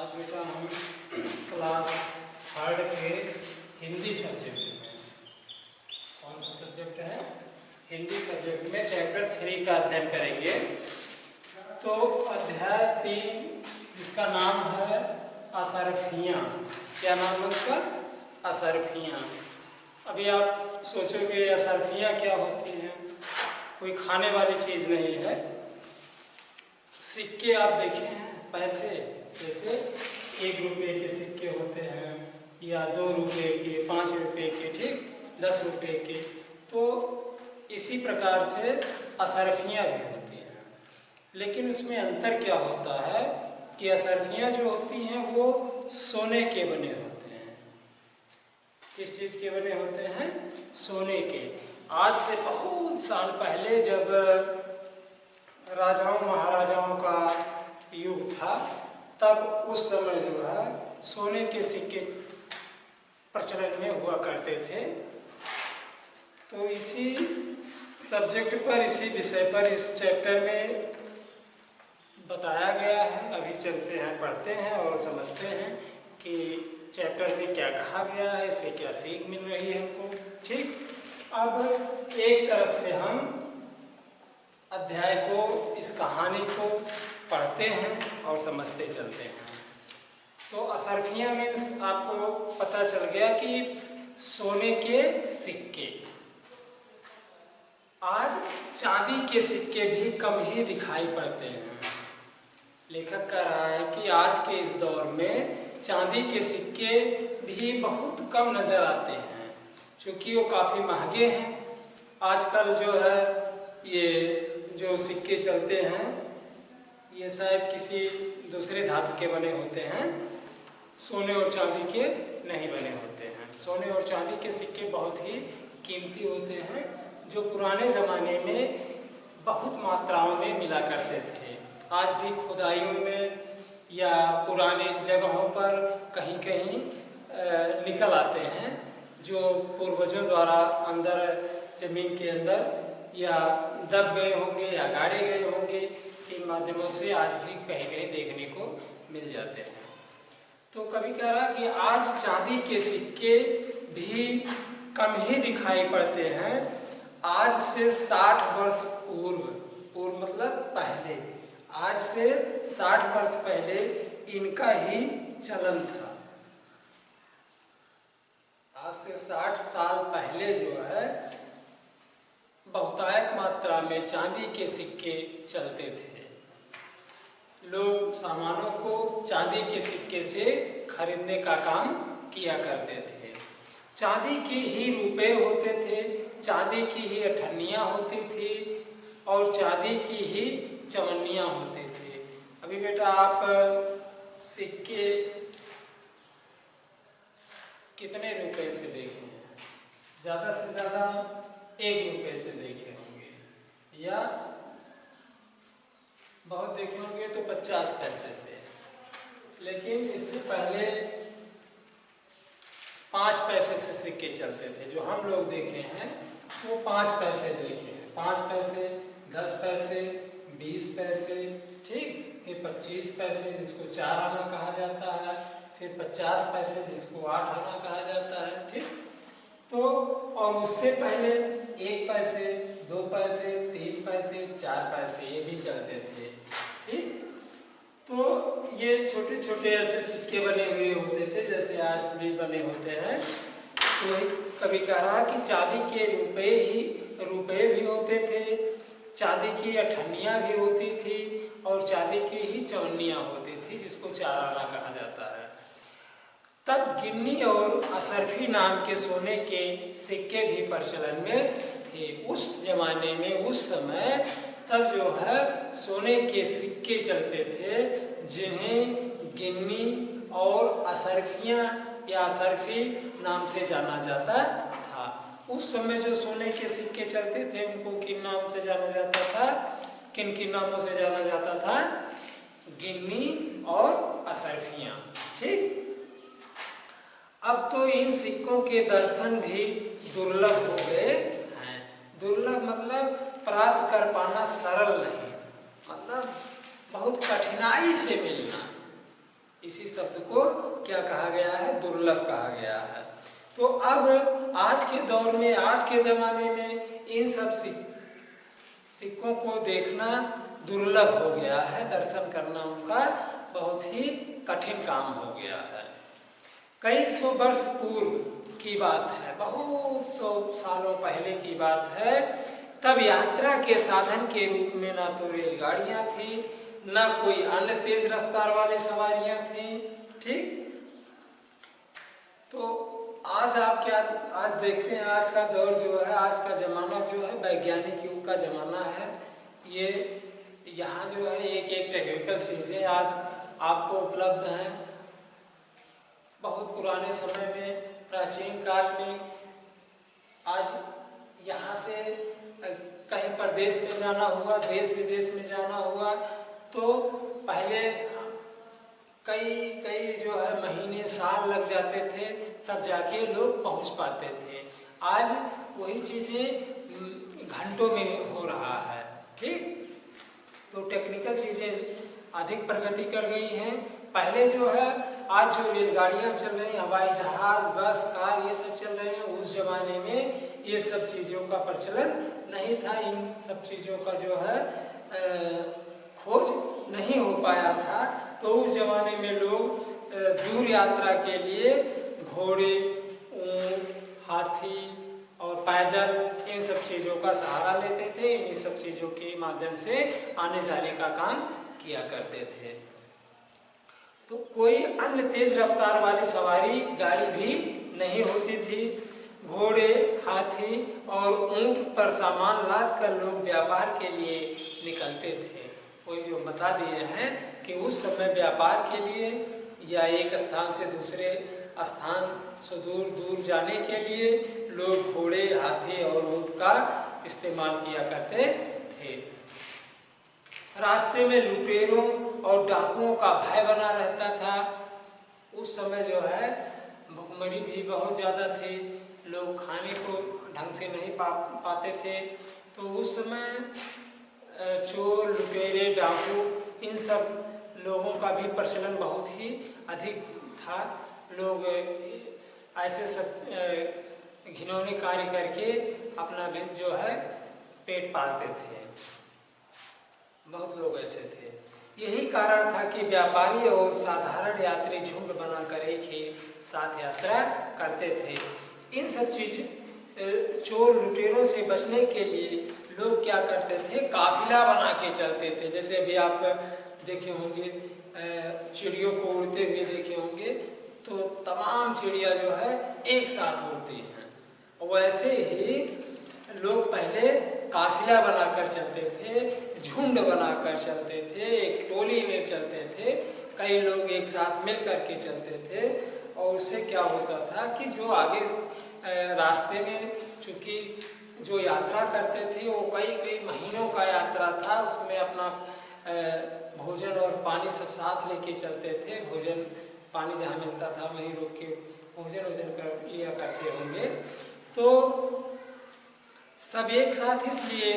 आज बेटा हम क्लास थर्ड के हिंदी सब्जेक्ट में, कौन सा सब्जेक्ट है, हिंदी सब्जेक्ट में चैप्टर 3 का अध्ययन करेंगे। तो अध्याय 3 जिसका नाम है असरफियाँ। क्या नाम है उसका? असरफियाँ। अभी आप सोचोगे असरफियाँ क्या होती हैं? कोई खाने वाली चीज़ नहीं है। सिक्के आप देखे हैं, पैसे, जैसे 1 रुपये के सिक्के होते हैं या 2 रुपये के, 5 रुपये के, ठीक, 10 रुपये के। तो इसी प्रकार से असरफियाँ भी होती हैं, लेकिन उसमें अंतर क्या होता है कि असरफियाँ जो होती हैं वो सोने के बने होते हैं। किस चीज़ के बने होते हैं? सोने के। आज से बहुत साल पहले जब राजाओं महाराजाओं का युग था, तब उस समय जो है सोने के सिक्के प्रचलन में हुआ करते थे। तो इसी सब्जेक्ट पर, इसी विषय पर इस चैप्टर में बताया गया है। अभी चलते हैं, पढ़ते हैं और समझते हैं कि चैप्टर में क्या कहा गया है, इससे क्या सीख मिल रही है हमको। ठीक, अब एक तरफ से हम अध्याय को, इस कहानी को पढ़ते हैं और समझते चलते हैं। तो असरफियाँ मीन्स आपको पता चल गया कि सोने के सिक्के। आज चांदी के सिक्के भी कम ही दिखाई पड़ते हैं। लेखक कह रहा है कि आज के इस दौर में चांदी के सिक्के भी बहुत कम नज़र आते हैं, क्योंकि वो काफ़ी महंगे हैं। आजकल जो है ये जो सिक्के चलते हैं ये शायद किसी दूसरे धातु के बने होते हैं, सोने और चांदी के नहीं बने होते हैं। सोने और चांदी के सिक्के बहुत ही कीमती होते हैं, जो पुराने ज़माने में बहुत मात्राओं में मिला करते थे। आज भी खुदाइयों में या पुरानी जगहों पर कहीं कहीं निकल आते हैं, जो पूर्वजों द्वारा अंदर ज़मीन के अंदर या दब गए होंगे या गाड़े गए होंगे, इन माध्यमों से आज भी कहीं कहीं देखने को मिल जाते हैं। तो कभी कह रहा कि आज चांदी के सिक्के भी कम ही दिखाई पड़ते हैं। आज से 60 वर्ष पूर्व मतलब पहले, आज से 60 वर्ष पहले इनका ही चलन था। आज से 60 साल पहले जो है बहुतायत मात्रा में चांदी के सिक्के चलते थे। लोग सामानों को चांदी के सिक्के से खरीदने का काम किया करते थे। चांदी के ही रुपए होते थे, चांदी की ही अठन्नियाँ होती थी और चांदी की ही चवन्नियाँ होते थे। अभी बेटा आप सिक्के कितने रुपए से देखे हैं? ज़्यादा से ज़्यादा 1 रुपये से देखे होंगे, या बहुत देखे होंगे तो 50 पैसे से। लेकिन इससे पहले 5 पैसे से सिक्के चलते थे। जो हम लोग देखे हैं वो 5 पैसे देखे हैं। 5 पैसे, 10 पैसे, 20 पैसे, ठीक, फिर 25 पैसे जिसको 4 आना कहा जाता है, फिर 50 पैसे जिसको 8 आना कहा जाता है, ठीक। तो और उससे पहले 1 पैसे, 2 पैसे, 3 पैसे, 4 पैसे ये भी चलते थे, ठीक। तो ये छोटे छोटे ऐसे सिक्के बने हुए होते थे, जैसे आज भी बने होते हैं। तो कभी कह रहा कि चांदी के रुपए भी होते थे, चांदी की अठन्नियाँ भी होती थी और चांदी की ही चवन्नियाँ होती थी, जिसको 4 आना कहा जाता है। तब गिन्नी और असरफी नाम के सोने के सिक्के भी प्रचलन में थे। उस जमाने में, उस समय, तब जो है सोने के सिक्के चलते थे, जिन्हें गिन्नी और असरफियाँ या असरफी नाम से जाना जाता था। उस समय जो सोने के सिक्के चलते थे उनको किन नाम से जाना जाता था? किन नामों से जाना जाता था? गिन्नी और असरफियाँ, ठीक। अब तो इन सिक्कों के दर्शन भी दुर्लभ हो गए हैं। दुर्लभ मतलब प्राप्त कर पाना सरल नहीं, मतलब बहुत कठिनाई से मिलना। इसी शब्द को क्या कहा गया है? दुर्लभ कहा गया है। तो अब आज के दौर में, आज के ज़माने में इन सब सिक्कों को देखना दुर्लभ हो गया है, दर्शन करना उनका बहुत ही कठिन काम हो गया है। कई सौ वर्ष पूर्व की बात है, बहुत सौ सालों पहले की बात है। तब यात्रा के साधन के रूप में ना तो रेलगाड़ियाँ थी, ना कोई अन्य तेज रफ्तार वाली सवारियाँ थी। ठीक, तो आज आप क्या, आज देखते हैं आज का दौर जो है, आज का ज़माना जो है वैज्ञानिक युग का ज़माना है। ये यहाँ जो है एक एक टेक्निकल चीज़ें आज आपको उपलब्ध हैं। बहुत पुराने समय में, प्राचीन काल में, आज यहाँ से कहीं प्रदेश में जाना हुआ, देश विदेश में जाना हुआ, तो पहले कई जो है महीने साल लग जाते थे, तब जाके लोग पहुँच पाते थे। आज वही चीज़ें घंटों में हो रहा है। ठीक, तो टेक्निकल चीज़ें अधिक प्रगति कर गई हैं। पहले जो है, आज जो रेलगाड़ियाँ चल रही हैं, हवाई जहाज़, बस, कार, ये सब चल रहे हैं, उस ज़माने में ये सब चीज़ों का प्रचलन नहीं था। इन सब चीज़ों का जो है खोज नहीं हो पाया था। तो उस ज़माने में लोग दूर यात्रा के लिए घोड़े, ऊँट, हाथी और पैदल, इन सब चीज़ों का सहारा लेते थे। इन सब चीज़ों के माध्यम से आने जाने का काम किया करते थे। तो कोई अन्य तेज रफ्तार वाली सवारी गाड़ी भी नहीं होती थी। घोड़े, हाथी और ऊँट पर सामान लाद कर लोग व्यापार के लिए निकलते थे। वही जो बता दिए हैं कि उस समय व्यापार के लिए या एक स्थान से दूसरे स्थान सुदूर दूर जाने के लिए लोग घोड़े, हाथी और ऊँट का इस्तेमाल किया करते थे। रास्ते में लुटेरों और डाकुओं का भय बना रहता था। उस समय जो है भुखमरी भी बहुत ज़्यादा थी, लोग खाने को ढंग से नहीं पाते थे। तो उस समय चोर, लुटेरे, डाकू, इन सब लोगों का भी प्रचलन बहुत ही अधिक था। लोग ऐसे सब घिनौने कार्य करके अपना जो है पेट पालते थे। बहुत लोग ऐसे थे। यही कारण था कि व्यापारी और साधारण यात्री झुंड बनाकर एक ही साथ यात्रा करते थे। इन सब चीज़ चोर लुटेरों से बचने के लिए लोग क्या करते थे? काफिला बना के चलते थे। जैसे अभी आप देखे होंगे, चिड़ियों को उड़ते हुए देखे होंगे, तो तमाम चिड़िया जो है एक साथ उड़ती हैं। वैसे ही लोग पहले काफिला बनाकर चलते थे, झुंड बनाकर चलते थे, एक टोली में चलते थे, कई लोग एक साथ मिल करके चलते थे। और उससे क्या होता था कि जो आगे रास्ते में, चूँकि जो यात्रा करते थे वो कई महीनों का यात्रा था, उसमें अपना भोजन और पानी सब साथ लेके चलते थे। भोजन पानी जहाँ मिलता था वहीं रुक के भोजन कर लिया करते होंगे। तो सब एक साथ इसलिए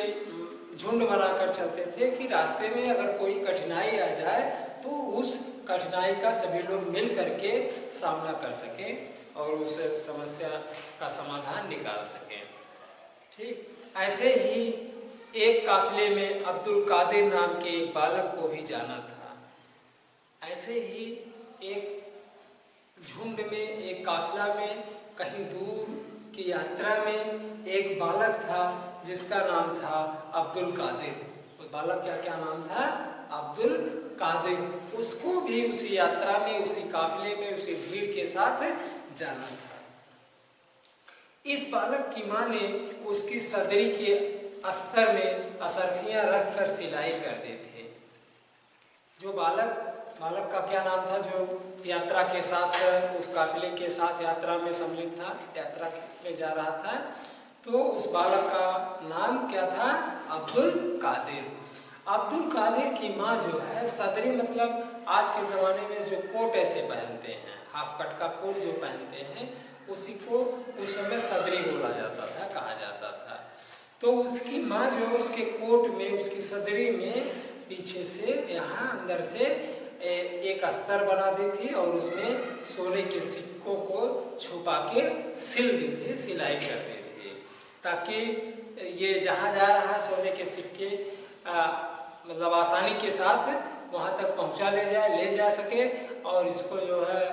झुंड बनाकर चलते थे कि रास्ते में अगर कोई कठिनाई आ जाए तो उस कठिनाई का सभी लोग मिल करके सामना कर सकें और उस समस्या का समाधान निकाल सकें। ठीक, ऐसे ही एक काफिले में अब्दुल कादिर नाम के एक बालक को भी जाना था। ऐसे ही एक झुंड में, एक काफिला में, कहीं दूर की यात्रा में एक बालक था जिसका नाम था अब्दुल कादिर। उस बालक का क्या नाम था? अब्दुल कादिर। उसको भी उसी यात्रा में, उसी काफिले में, उसी भीड़ के साथ जाना था। इस बालक की माँ ने उसकी सदरी के अस्तर में असरफियाँ रखकर सिलाई कर दी थी। जो बालक का क्या नाम था? जो यात्रा के साथ, उस काफिले के साथ यात्रा में सम्मिलित था, यात्रा में जा रहा था, तो उस बालक का नाम क्या था? अब्दुल कादिर। अब्दुल कादिर की माँ जो है, सदरी मतलब आज के ज़माने में जो कोट ऐसे पहनते हैं, हाफ कट का कोट जो पहनते हैं, उसी को उस समय सदरी बोला जाता था, कहा जाता था। तो उसकी माँ जो है उसके कोट में, उसकी सदरी में पीछे से, यहाँ अंदर से एक अस्तर बना दी थी और उसमें सोने के सिक्कों को छुपा के सिल दी थी, सिलाई कर दी थी, ताकि ये जहाँ जा रहा है सोने के सिक्के मतलब आसानी के साथ वहाँ तक पहुँचा ले जा सके और इसको जो है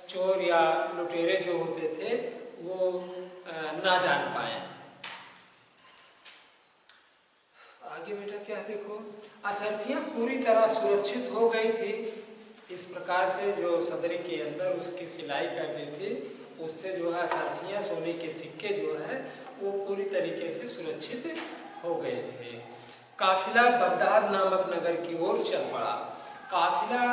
चोर या लुटेरे जो होते थे वो ना जान पाए। आगे बेटा क्या देखो, असरफियाँ पूरी तरह सुरक्षित हो गई थी। इस प्रकार से जो सदरी के अंदर उसकी सिलाई कर दी थी, उससे जो है असरफियाँ सोने के सिक्के जो है वो पूरी तरीके से सुरक्षित हो गए थे। काफिला बगदाद नामक नगर की ओर चल पड़ा। काफिला,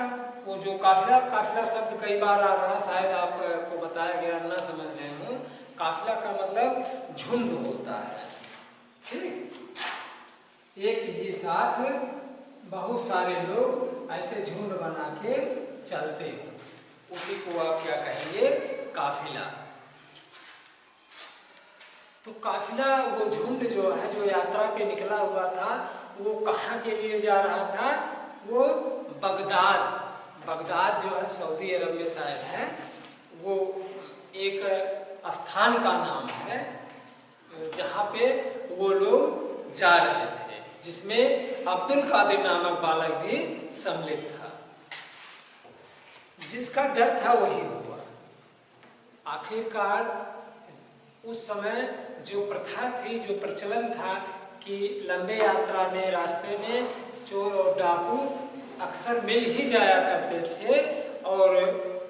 वो जो काफिला शब्द कई बार आ रहा है, शायद आपको बताया गया ना समझ रहे हो। काफिला का मतलब झुंड होता है, ठीक, एक ही साथ बहुत सारे लोग ऐसे झुंड बना के चलते हैं, उसी को आप क्या कहेंगे, काफिला। तो काफिला वो झुंड जो है जो यात्रा पे निकला हुआ था वो कहाँ के लिए जा रहा था, वो बगदाद जो है सऊदी अरब में शायद है, वो एक स्थान का नाम है जहाँ पे वो लोग जा रहे थे, जिसमें अब्दुल कादिर नामक बालक भी सम्मिलित था। जिसका डर था वही हुआ। आखिरकार उस समय जो प्रथा थी, जो प्रचलन था कि लंबे यात्रा में रास्ते में चोर और डाकू अक्सर मिल ही जाया करते थे और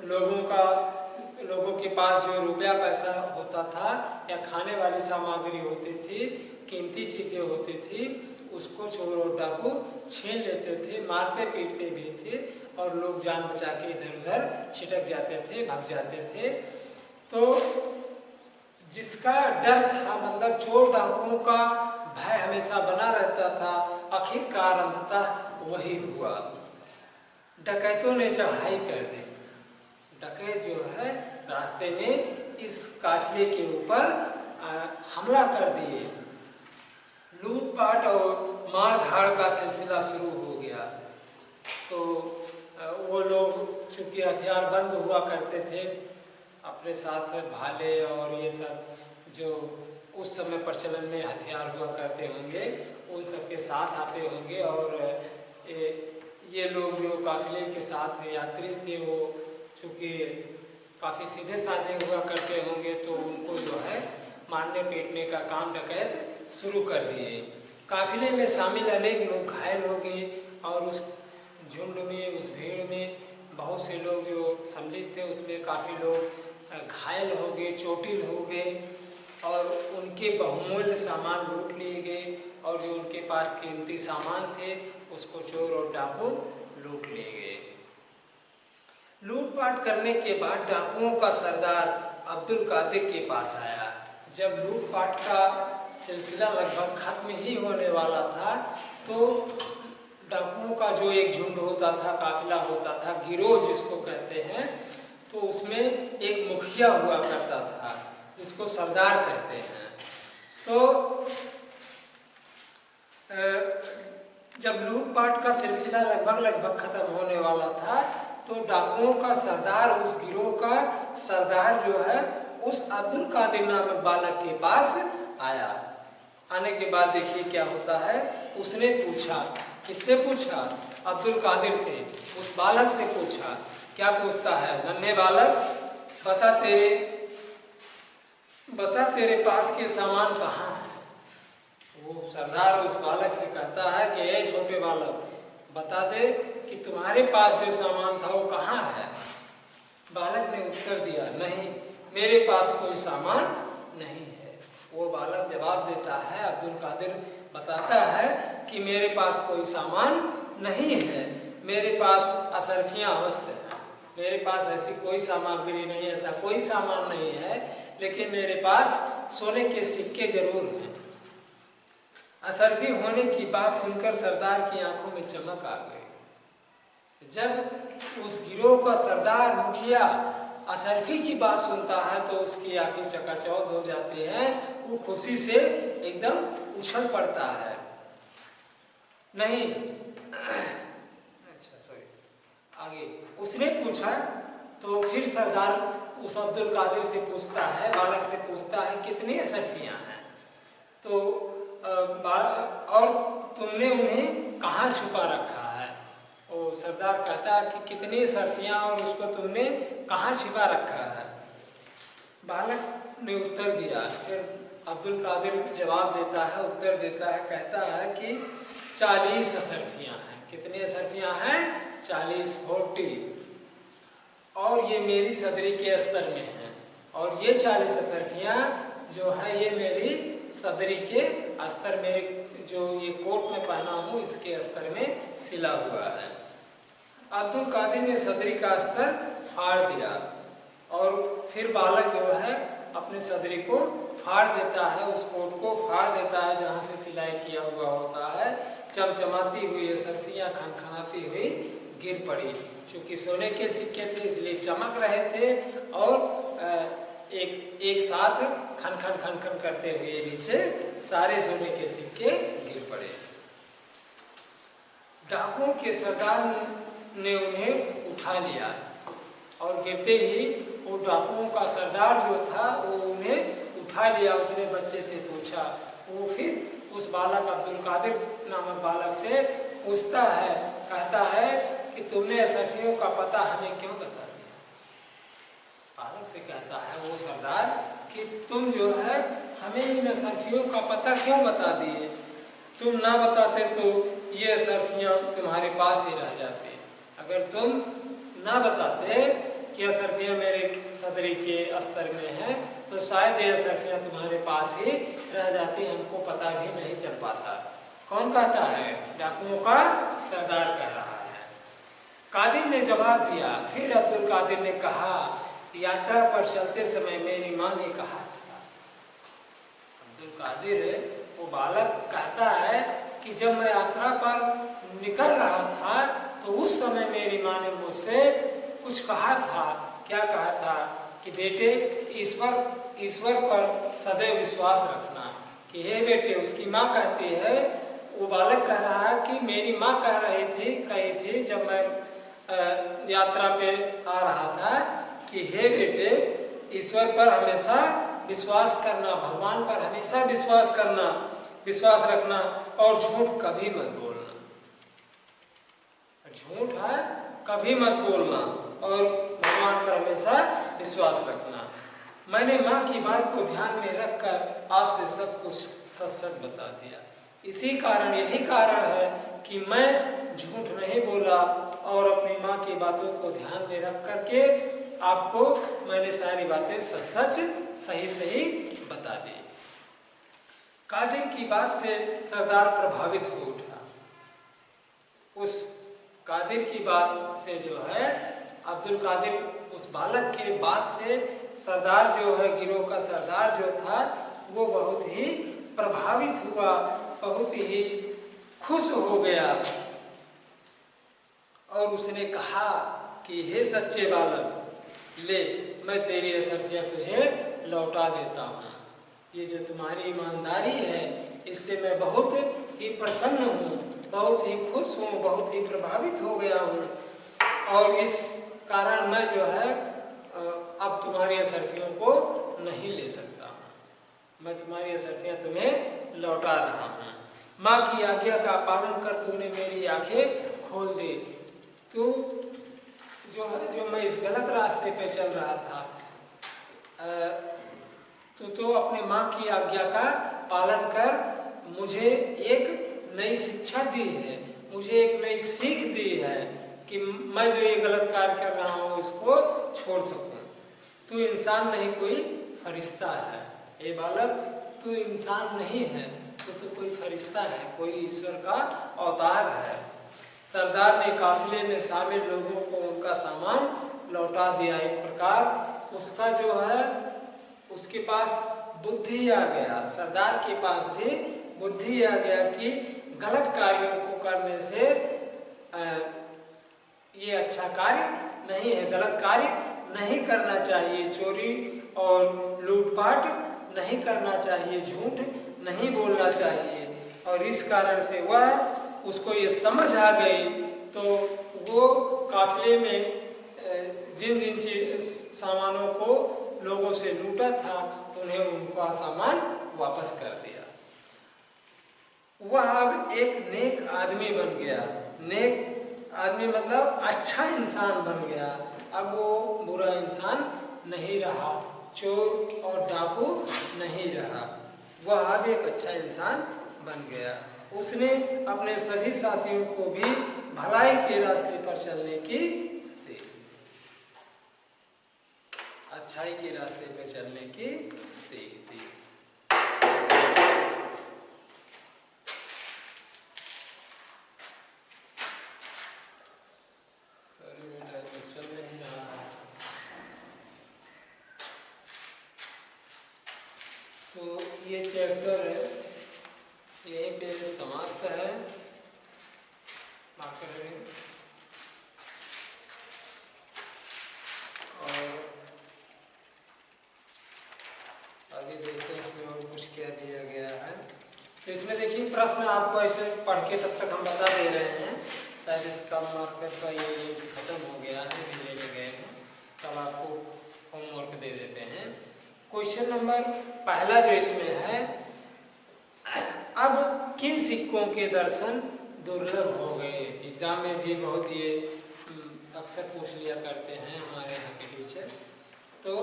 लोगों के पास जो रुपया पैसा होता था या खाने वाली सामग्री होती थी, कीमती चीज़ें होती थी, उसको चोर और डाकू छीन लेते थे, मारते पीटते भी थे और लोग जान बचा के इधर उधर छिटक जाते थे, भाग जाते थे। तो जिसका डर था, मतलब चोर डाकुओं का भय हमेशा बना रहता था, आखिरकार अंततः वही हुआ। डकैतों ने चढ़ाई कर दी। डकैत जो है रास्ते में इस काफिले के ऊपर हमला कर दिए। लूटपाट और मारधाड़ का सिलसिला शुरू हो गया। तो वो लोग चूंकि हथियारबंद हुआ करते थे, अपने साथ भाले और ये सब जो उस समय प्रचलन में हथियार हुआ करते होंगे, उन सब के साथ आते होंगे और ये लोग जो काफिले के साथ यात्री थे वो चूँकि काफ़ी सीधे साधे हुआ करते होंगे, तो उनको जो है मारने पीटने का काम डकैत शुरू कर दिए। काफिले में शामिल अनेक लोग घायल हो गए और उस झुंड में, उस भीड़ में बहुत से लोग जो सम्मिलित थे उसमें काफ़ी लोग घायल हो गए, चोटिल हो गए और उनके बहुमूल्य सामान लूट लिए गए और जो उनके पास कीमती सामान थे उसको चोर और डाकू लूट लिए गए। लूटपाट करने के बाद डाकुओं का सरदार अब्दुल कादिर के पास आया। जब लूटपाट का सिलसिला लगभग खत्म ही होने वाला था तो डाकुओं का जो एक झुंड होता था, काफिला होता था, गिरोह जिसको कहते हैं, तो उसमें एक मुखिया हुआ करता था जिसको सरदार कहते हैं। तो जब लूटपाट का सिलसिला लगभग खत्म होने वाला था तो डाकुओं का सरदार, उस गिरोह का सरदार जो है उस अब्दुल कादिर नामक बालक के पास आया। आने के बाद देखिए क्या होता है, उसने पूछा, किससे पूछा? अब्दुल कादिर से, उस बालक से पूछा। क्या पूछता है? नन्हे बालक, बता तेरे पास के सामान कहाँ है? वो सरदार उस बालक से कहता है कि ए छोटे बालक, बता दे कि तुम्हारे पास जो सामान था वो कहाँ है? बालक ने उत्तर दिया, नहीं, मेरे पास कोई सामान नहीं है। वो बालक जवाब देता है, अब्दुल कादिर बताता है कि मेरे पास कोई सामान नहीं है, मेरे पास असरफियाँ अवश्य है, मेरे पास ऐसी कोई सामग्री नहीं, ऐसा कोई सामान नहीं है, लेकिन मेरे पास सोने के सिक्के जरूर हैं। असरफी होने की बात सुनकर सरदार की आंखों में चमक आ गई। जब उस गिरोह का सरदार, मुखिया असरफी की बात सुनता है तो उसकी आंखें चकाचौंध हो जाती हैं, वो खुशी से एकदम उछल पड़ता है। नहीं, अच्छा सॉरी, आगे उसने पूछा तो फिर सरदार उस अब्दुल कादिर से पूछता है, बालक से पूछता है कितनी असरफियाँ हैं, तो और तुमने उन्हें कहाँ छुपा रखा है। वो सरदार कहता है कि कितनी असरफियाँ और उसको तुमने कहाँ छिपा रखा है। बालक ने उत्तर दिया, फिर अब्दुल कादिर जवाब देता है, उत्तर देता है, कहता है कि 40 असरफियाँ हैं। कितनी असरफियाँ हैं? 40 और ये मेरी सदरी के अस्तर में हैं, और ये 40 असरफियाँ जो है ये मेरी सदरी के अस्तर, मेरे जो ये कोट में पहना हूँ इसके अस्तर में सिला हुआ है। अब्दुल कादिर ने सदरी का अस्तर फाड़ दिया और फिर बालक जो है अपने सदरी को फाड़ देता है, उस कोट को फाड़ देता है जहाँ से सिलाई किया हुआ होता है। चमचमाती हुई असरफियाँ खनखनाती हुई गिर पड़ी। चूँकि सोने के सिक्के थे इसलिए चमक रहे थे और एक साथ खन खन खन खन करते हुए नीचे सारे सोने के सिक्के गिर पड़े। डाकुओं के सरदार ने उन्हें उठा लिया और गिरते ही वो डाकुओं का सरदार जो था वो उन्हें उठा लिया। उसने बच्चे से पूछा, वो फिर उस बालक अब्दुल कादिर नामक बालक से पूछता है, कहता है कि तुमने असरफियों का पता हमें क्यों बता दिया। बालक से कहता है वो सरदार कि तुम जो है हमें इन असरफियों का पता क्यों बता दिए, तुम ना बताते तो ये असरफियाँ तुम्हारे पास ही रह जाती। अगर तुम ना बताते कि असरफियाँ मेरे सदरी के अस्तर में हैं तो शायद ये असरफियाँ तुम्हारे पास ही रह जाती, हमको पता भी नहीं चल पाता। कौन कहता है? डाकुओं का सरदार कह रहा है। कादिर ने जवाब दिया। फिर अब्दुल कादिर ने कहा, यात्रा पर चलते समय मेरी माँ ने कहा था। अब्दुल कादिर वो बालक कहता है कि जब मैं यात्रा पर निकल रहा था तो उस समय मेरी माँ ने मुझसे कुछ कहा था। क्या कहा था? कि बेटे ईश्वर पर सदैव विश्वास रखना। कि हे बेटे, उसकी माँ कहती है, वो बालक कह रहा है कि मेरी माँ कही थी जब मैं यात्रा पे आ रहा था कि हे बेटे, ईश्वर पर हमेशा विश्वास करना, भगवान पर हमेशा विश्वास रखना और झूठ कभी मत बोलना। झूठ है कभी मत बोलना और भगवान पर हमेशा विश्वास रखना। मैंने माँ की बात को ध्यान में रखकर आपसे सब कुछ सच बता दिया। यही कारण है कि मैं झूठ नहीं बोला और अपनी माँ की बातों को ध्यान में रख करके आपको मैंने सारी बातें सच सही बता दी। कादिर की बात से सरदार प्रभावित हो उठा। उस कादिर की बात से जो है अब्दुल कादिर, उस बालक के बात से सरदार जो है, गिरोह का सरदार जो था, वो बहुत ही प्रभावित हुआ, बहुत ही खुश हो गया और उसने कहा कि हे सच्चे बालक, ले मैं तेरी असरफियाँ तुझे लौटा देता हूँ। ये जो तुम्हारी ईमानदारी है इससे मैं बहुत ही प्रसन्न हूँ, बहुत ही खुश हूँ, बहुत ही प्रभावित हो गया हूँ और इस कारण मैं जो है अब तुम्हारी असरफियों को नहीं ले सकता हूँ। मैं तुम्हारी असरफियाँ तुम्हें लौटा रहा हूँ। माँ की आज्ञा का पालन कर तूने मेरी आंखें खोल दी। तू जो मैं इस गलत रास्ते पे चल रहा था, तो अपने माँ की आज्ञा का पालन कर मुझे एक नई शिक्षा दी है, मुझे एक नई सीख दी है कि मैं जो ये गलत कार्य कर रहा हूँ इसको छोड़ सकूँ। तू इंसान नहीं, कोई फरिश्ता है। ए बालक, तू इंसान नहीं है, तो कोई फरिश्ता है, कोई ईश्वर का अवतार है। सरदार ने काफिले में शामिल लोगों को उनका सामान लौटा दिया। इस प्रकार उसका जो है उसके पास बुद्धि आ गया, सरदार के पास भी बुद्धि आ गया कि गलत कार्यों को करने से ये अच्छा कार्य नहीं है, गलत कार्य नहीं करना चाहिए, चोरी और लूटपाट नहीं करना चाहिए, झूठ नहीं बोलना चाहिए। और इस कारण से उसको ये समझ आ गई तो वो काफिले में जिन जिन सामानों को लोगों से लूटा था तो उन्हें उनका सामान वापस कर दिया। वह अब एक नेक आदमी बन गया। नेक आदमी मतलब अच्छा इंसान बन गया। अब वो बुरा इंसान नहीं रहा, चोर और डाकू नहीं रहा। वह अब एक अच्छा इंसान बन गया। उसने अपने सभी साथियों को भी भलाई के रास्ते पर चलने की सीख, अच्छाई के रास्ते पर चलने की सीख दी। सॉरी बेटा, तो चल नहीं रहा है। तो ये चैप्टर है यहीं पे समाप्त है। और आगे देखते हैं इसमें और कुछ क्या दिया गया है। तो इसमें देखिए प्रश्न आपको ऐसे पढ़ के तब तक हम बता दे रहे हैं। शायद इसका मार्कर का ये खत्म हो गया है, भी ले गए हैं, तब आपको होमवर्क दे देते हैं। क्वेश्चन नंबर पहला जो इसमें है, अब किन सिक्कों के दर्शन दुर्लभ हो गए। एग्जाम में भी बहुत ये अक्सर पूछ लिया करते हैं हमारे यहाँ के टीचर। तो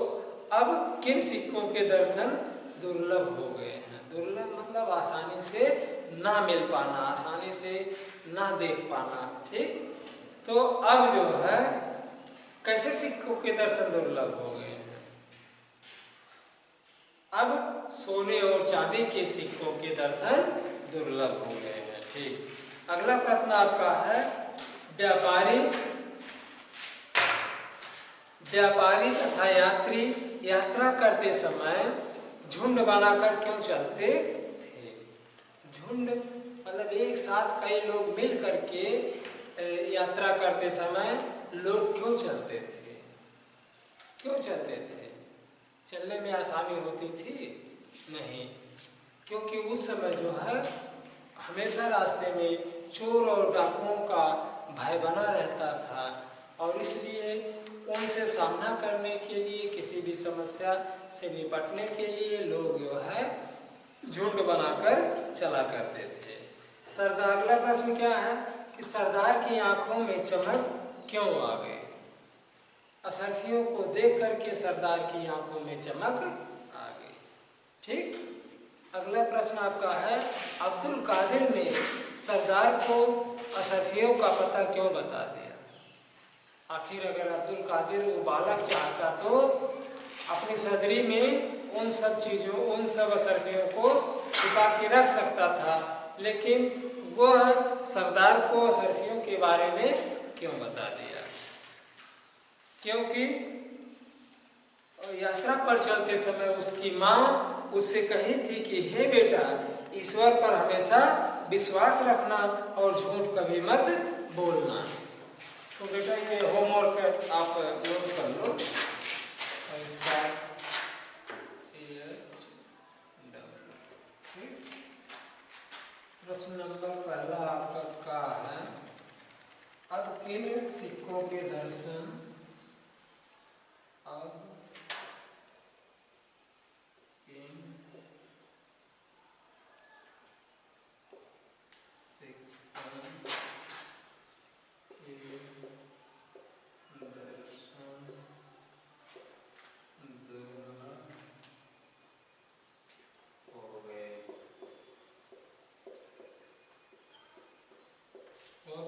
अब किन सिक्कों के दर्शन दुर्लभ हो गए हैं। दुर्लभ मतलब आसानी से ना मिल पाना, आसानी से ना देख पाना। ठीक, तो अब जो है कैसे सिक्कों के दर्शन दुर्लभ हो गए हैं। अब सोने और चांदी के सिक्कों के दर्शन दुर्लभ हो गए हैं। ठीक, अगला प्रश्न आपका है, व्यापारी तथा यात्री यात्रा करते समय झुंड बनाकर क्यों चलते थे। झुंड मतलब एक साथ कई लोग मिल करके यात्रा करते समय लोग क्यों चलते थे। क्यों चलते थे? चलने में आसानी होती थी? नहीं, क्योंकि उस समय जो है हमेशा रास्ते में चोर और डाकुओं का भय बना रहता था और इसलिए उनसे सामना करने के लिए, किसी भी समस्या से निपटने के लिए लोग जो है झुंड बनाकर चला करते थे। सरदार, अगला प्रश्न क्या है कि सरदार की आंखों में चमक क्यों आ गई। अशरफियों को देख करके सरदार की आंखों में चमक आ गई। ठीक, अगला प्रश्न आपका है, अब्दुल कादिर ने सरदार को अशरफियों का पता क्यों बता दिया। आखिर अगर अब्दुल कादिर वो बालक चाहता तो अपनी सदरी में उन सब चीज़ों, उन सब अशरफियों को छुपा के रख सकता था, लेकिन वह सरदार को अशरफियों के बारे में क्यों बता दिया। क्योंकि यात्रा पर चलते समय उसकी माँ उससे कही थी कि हे बेटा, ईश्वर पर हमेशा विश्वास रखना और झूठ कभी मत बोलना। तो बेटा ये होमवर्क आप नोट कर लो और इसका प्रश्न नंबर पहला आपका क्या है, अब किन सिक्कों के दर्शन, अब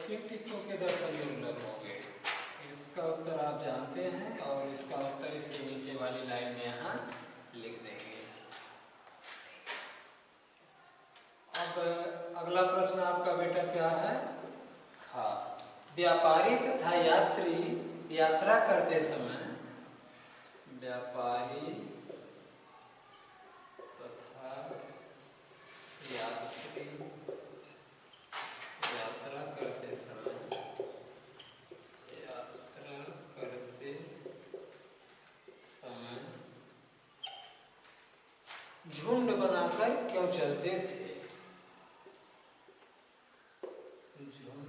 किन सिक्कों के दर्शन दुर्लभ हो गए। इसका उत्तर आप जानते हैं और इसका उत्तर इसके नीचे वाली लाइन में यहाँ लिख देंगे। अब अगला प्रश्न आपका बेटा क्या है, हाँ, व्यापारी तथा यात्री यात्रा करते समय, व्यापारी तथा यात्री यात्रा करते समय झुंड बनाकर क्यों चलते थे। झुंड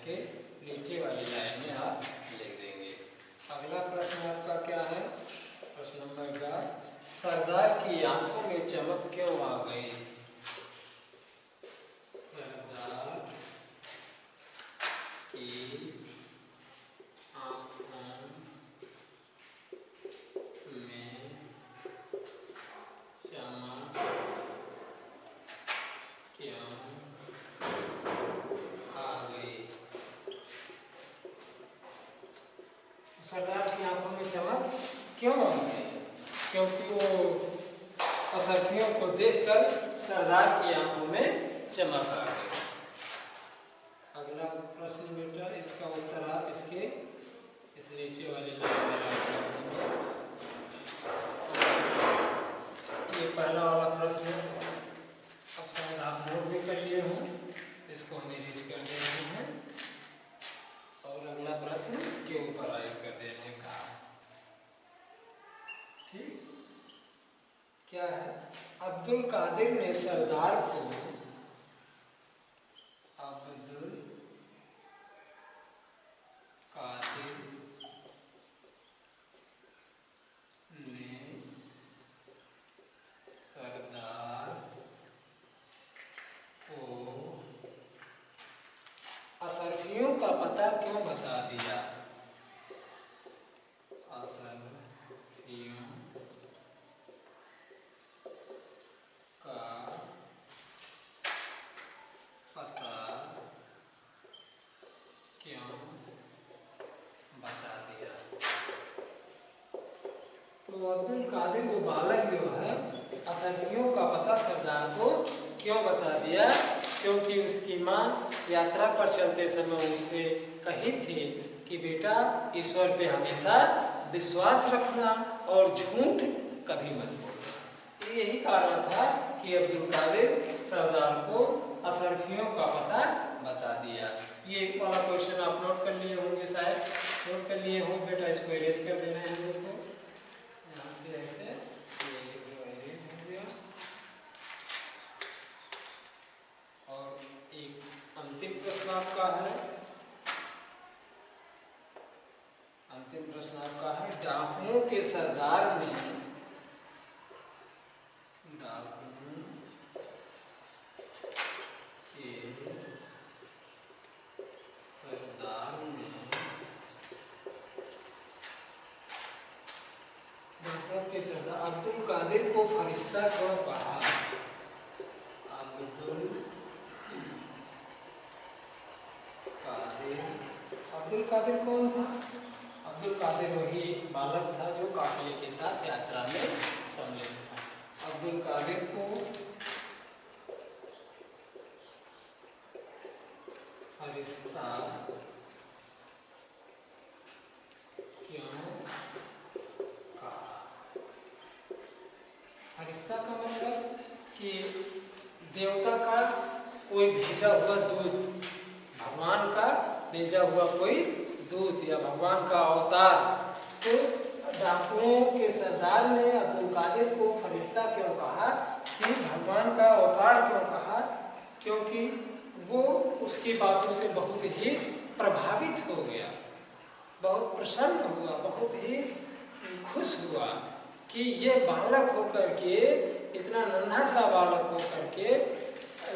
इसके नीचे वाली लाइन में आप लिख देंगे। अगला प्रश्न आपका क्या है? प्रश्न नंबर का, सरदार की आंखों में चमक क्यों आ गई? सरदार की आंखों में चमक क्यों आ गई? सरदार की आंखों में चमक क्यों आ गई? क्योंकि वो असरफियों को देखकर सरदार की आंखों में चमक आ गई। अगला प्रश्न बेटा, इसका उत्तर आप इसके इस नीचे वाली लाइन में कर देंगे। ये पहला वाला प्रश्न अब शायद आप नोट भी कर लिए हों, इसको हम इरेज कर दे रहे हैं और अगला प्रश्न इसके ऊपर राइट कर देने का। ठीक, क्या है? अब्दुल कादिर ने सरदार को असरफियों का पता क्यों बता दिया? असरफियों का पता क्यों बता दिया? तो अब्दुल कादिर वो बालक जो है असरफियों का पता सरदार को क्यों बता दिया? क्योंकि उसकी माँ यात्रा पर चलते समय उससे कही थी कि बेटा ईश्वर पे हमेशा विश्वास रखना और झूठ कभी मत बोलना। यही कारण था कि अब्दुल कादिर सरदार को असरफियों का पता बता दिया। ये वाला क्वेश्चन आप नोट कर लिए होंगे, शायद नोट कर लिए हो बेटा। इसको इरेज कर दे रहे हैं हम लोग को यहाँ से ऐसे, इरेज हो गया। और एक अंतिम प्रश्न आपका है, अंतिम प्रश्न आपका है, डाकुओं के सरदार ने सरदार अब्दुल कादिर को फरिश्ता क्यों कहा? अब्दुल कादिर कौन था? अब्दुल कादिर वही बालक था जो काफिले के साथ यात्रा में सम्मिलित था। अब्दुल कादिर को फरिश्ता क्यों कहा? फरिश्ता का मतलब कि देवता का कोई भेजा हुआ दूत, भगवान का भेजा हुआ कोई दूत या भगवान का अवतार। तो डाकुओं के सरदार ने अब्दुल कादिर को फरिश्ता क्यों कहा, कि भगवान का अवतार क्यों कहा? क्योंकि वो उसकी बातों से बहुत ही प्रभावित हो गया, बहुत प्रसन्न हुआ, बहुत ही खुश हुआ कि ये बालक होकर के, इतना नन्हा सा बालक होकर के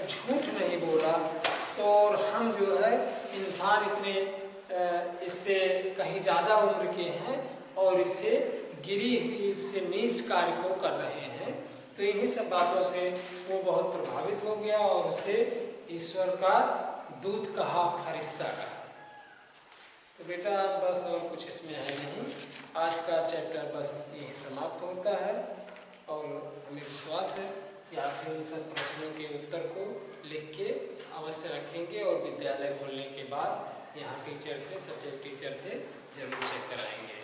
झूठ नहीं बोला। और हम जो है इंसान इतने इससे कहीं ज़्यादा उम्र के हैं और इससे गिरी हुई, इससे नीच कार्य को कर रहे हैं। तो इन्हीं सब बातों से वो बहुत प्रभावित हो गया और उसे ईश्वर का दूत कहा, फरिश्ता कहा। तो बेटा बस और कुछ इसमें है नहीं। आज का चैप्टर बस यही समाप्त होता है और हमें विश्वास है कि आप इन सब प्रश्नों के उत्तर को लिख के अवश्य रखेंगे और विद्यालय खोलने के बाद यहाँ टीचर से, सब्जेक्ट टीचर से जरूर चेक कराएंगे।